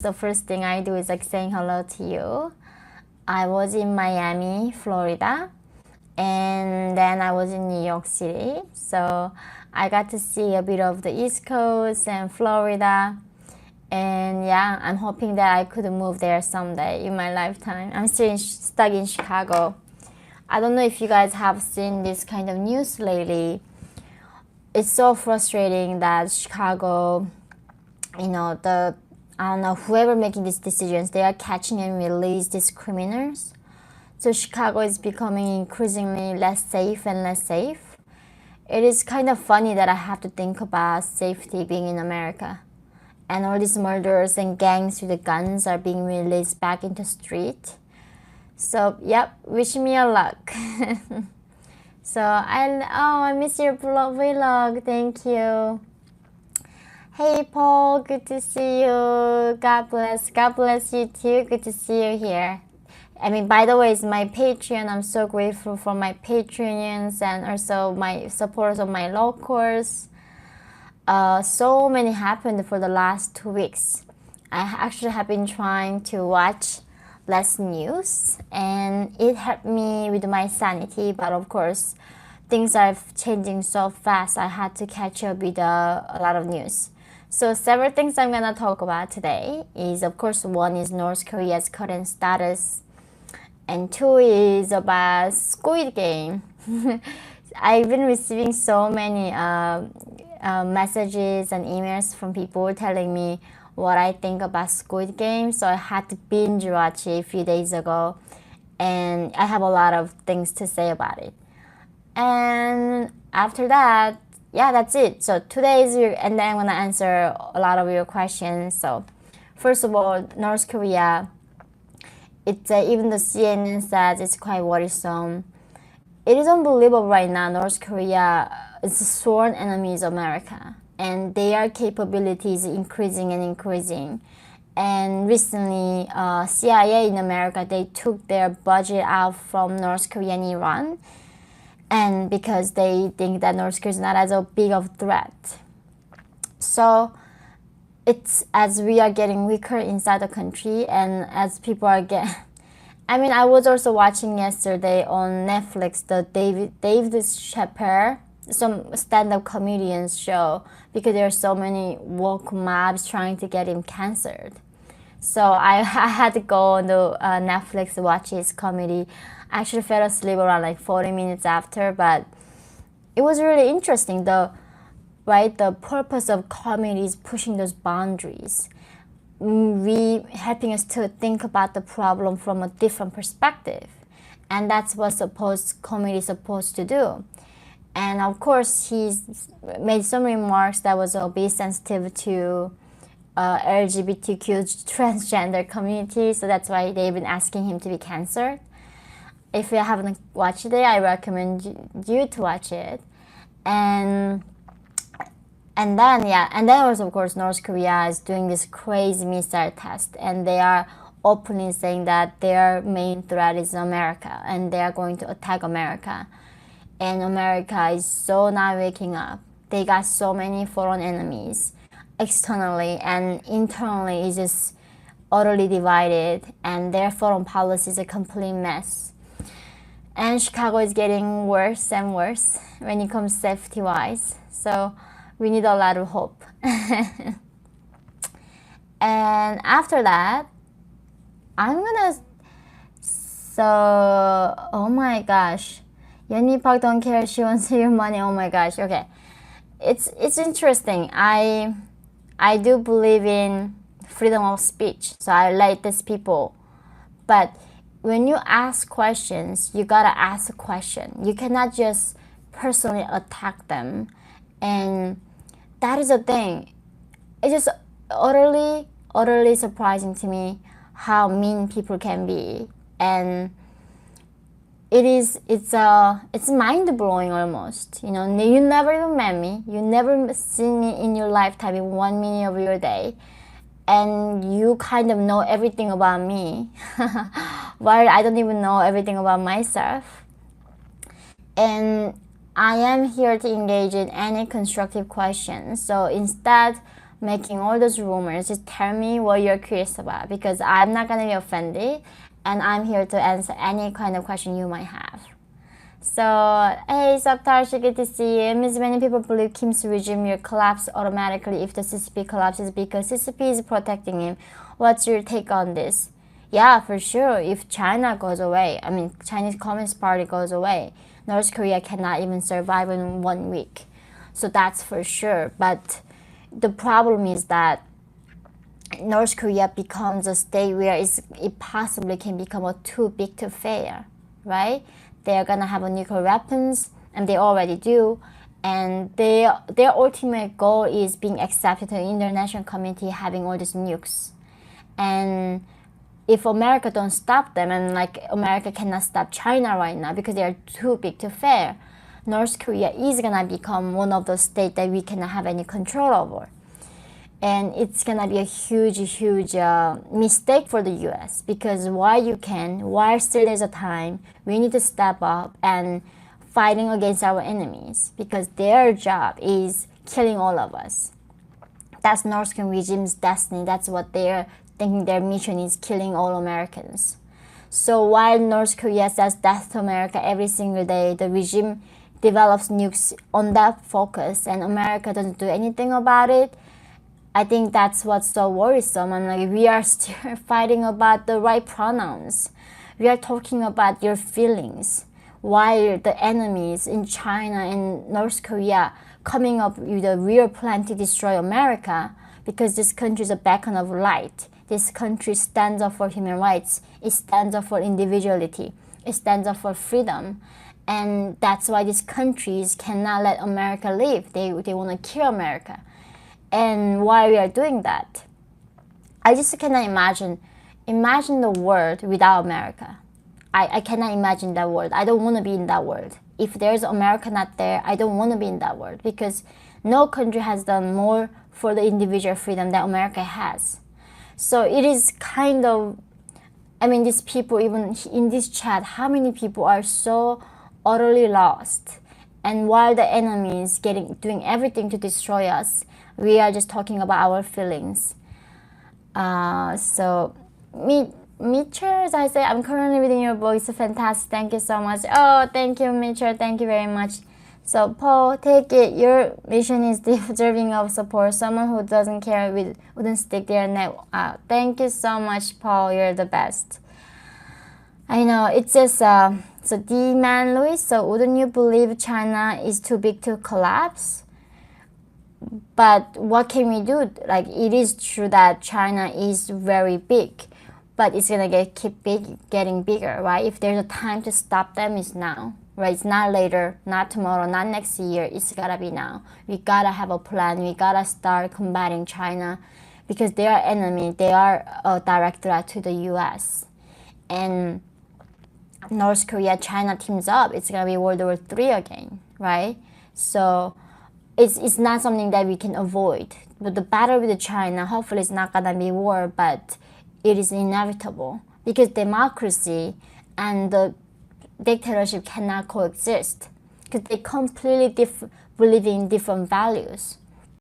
The first thing I do is like saying hello to you. I was in Miami, Florida, and then I was in New York City. So I got to see a bit of the East Coast and Florida. And yeah, I'm hoping that I could move there someday in my lifetime. I'm still stuck in Chicago. I don't know if you guys have seen this kind of news lately. It's so frustrating that Chicago, I don't know, whoever making these decisions, they are catching and release these criminals. So Chicago is becoming increasingly less safe and less safe. It is kind of funny that I have to think about safety being in America. And all these murderers and gangs with the guns are being released back into street. So, yep, wish me a luck. So, I miss your vlog. Thank you. Hey Paul, good to see you. God bless. God bless you too. Good to see you here. I mean, by the way, it's my Patreon. I'm so grateful for my Patreons and also my supporters of my law course. So many happened for the last 2 weeks. I actually have been trying to watch less news and it helped me with my sanity, but of course things are changing so fast. I had to catch up with a lot of news. So several things I'm gonna talk about today is, of course, one is North Korea's current status, and two is about Squid Game. I've been receiving so many messages and emails from people telling me what I think about Squid Game, so I had to binge watch it a few days ago, and I have a lot of things to say about it. And after that, yeah, that's it. So today is and then I'm gonna answer a lot of your questions. So first of all, North Korea, it's even the CNN says it's quite worrisome. It is unbelievable right now. North Korea is sworn enemies of America, and their capabilities increasing and increasing. And recently, CIA in America, they took their budget out from North Korea and Iran, and because they think that North Korea is not as a big of threat. So it's as we are getting weaker inside the country, and as people are getting, I mean, I was also watching yesterday on Netflix the Dave Chappelle, some stand-up comedians show, because there are so many woke mobs trying to get him canceled. So I had to go on the Netflix to watch his comedy. I actually fell asleep around like 40 minutes after, but it was really interesting. The purpose of comedy is pushing those boundaries, helping us to think about the problem from a different perspective, and that's what comedy is supposed to do. And of course, he's made some remarks that was a bit sensitive to LGBTQ transgender community, so that's why they've been asking him to be canceled. If you haven't watched it, I recommend you to watch it. And then also, of course, North Korea is doing this crazy missile test, and they are openly saying that their main threat is America, and they are going to attack America. And America is so not waking up. They got so many foreign enemies, externally and internally is just utterly divided, and their foreign policy is a complete mess. And Chicago is getting worse and worse when it comes safety-wise. So we need a lot of hope. And after that, oh my gosh. Yeonmi Park don't care, she wants your money. Oh my gosh, okay. It's interesting. I do believe in freedom of speech, so I like these people. But when you ask questions, you gotta ask a question. You cannot just personally attack them. And that is the thing. It's just utterly surprising to me how mean people can be. And it's mind-blowing almost. You never even met me. You never seen me in your lifetime in 1 minute of your day. And you kind of know everything about me, while I don't even know everything about myself. And I am here to engage in any constructive questions. So instead, making all those rumors. Just tell me what you're curious about, because I'm not gonna be offended, and I'm here to answer any kind of question you might have. So, hey, Saptarshi, good to see you. Miss, many people believe Kim's regime will collapse automatically if the CCP collapses because CCP is protecting him. What's your take on this? Yeah, for sure. If China goes away, I mean, Chinese Communist Party goes away, North Korea cannot even survive in 1 week. So that's for sure. But the problem is that North Korea becomes a state where it possibly can become a too big to fail, right? They're gonna have a nuclear weapons, and they already do. And their ultimate goal is being accepted to the international community, having all these nukes. And if America don't stop them, and like America cannot stop China right now because they are too big to fail, North Korea is gonna become one of those states that we cannot have any control over. And it's gonna be a huge mistake for the US, because while still there's a time, we need to step up and fighting against our enemies, because their job is killing all of us. That's North Korean regime's destiny. That's what they're thinking their mission is, killing all Americans. So while North Korea says death to America every single day, the regime develops nukes on that focus, and America doesn't do anything about it. I think that's what's so worrisome. And like, we are still fighting about the right pronouns. We are talking about your feelings, while the enemies in China and North Korea coming up with a real plan to destroy America, because this country is a beacon of light. This country stands up for human rights. It stands up for individuality. It stands up for freedom. And that's why these countries cannot let America live. They want to kill America. And while we are doing that, I just cannot imagine the world without America. I cannot imagine that world. I don't want to be in that world. If there's America not there, I don't want to be in that world, because no country has done more for the individual freedom that America has. So it is kind of, I mean, these people, even in this chat, how many people are so utterly lost? And while the enemy is doing everything to destroy us, we are just talking about our feelings. So, Mitchell, as I say, I'm currently reading your book. It's fantastic. Thank you so much. Oh, thank you, Mitchell. Thank you very much. So, Paul, take it. Your mission is deserving of support. Someone who doesn't care wouldn't stick their neck out. Thank you so much, Paul. You're the best. I know, it's just, so D-Man Louis, so wouldn't you believe China is too big to collapse? But what can we do? Like, it is true that China is very big, but it's gonna keep getting bigger, right? If there's a time to stop them, it's now, right? It's not later, not tomorrow, not next year. It's gotta be now. We gotta have a plan. We gotta start combating China, because they are enemy. They are a direct threat to the US. And North Korea, China teams up, it's gonna be World War III again, right? So it's not something that we can avoid. But the battle with China, hopefully it's not gonna be war, but it is inevitable, because democracy and the dictatorship cannot coexist, because they completely believe in different values.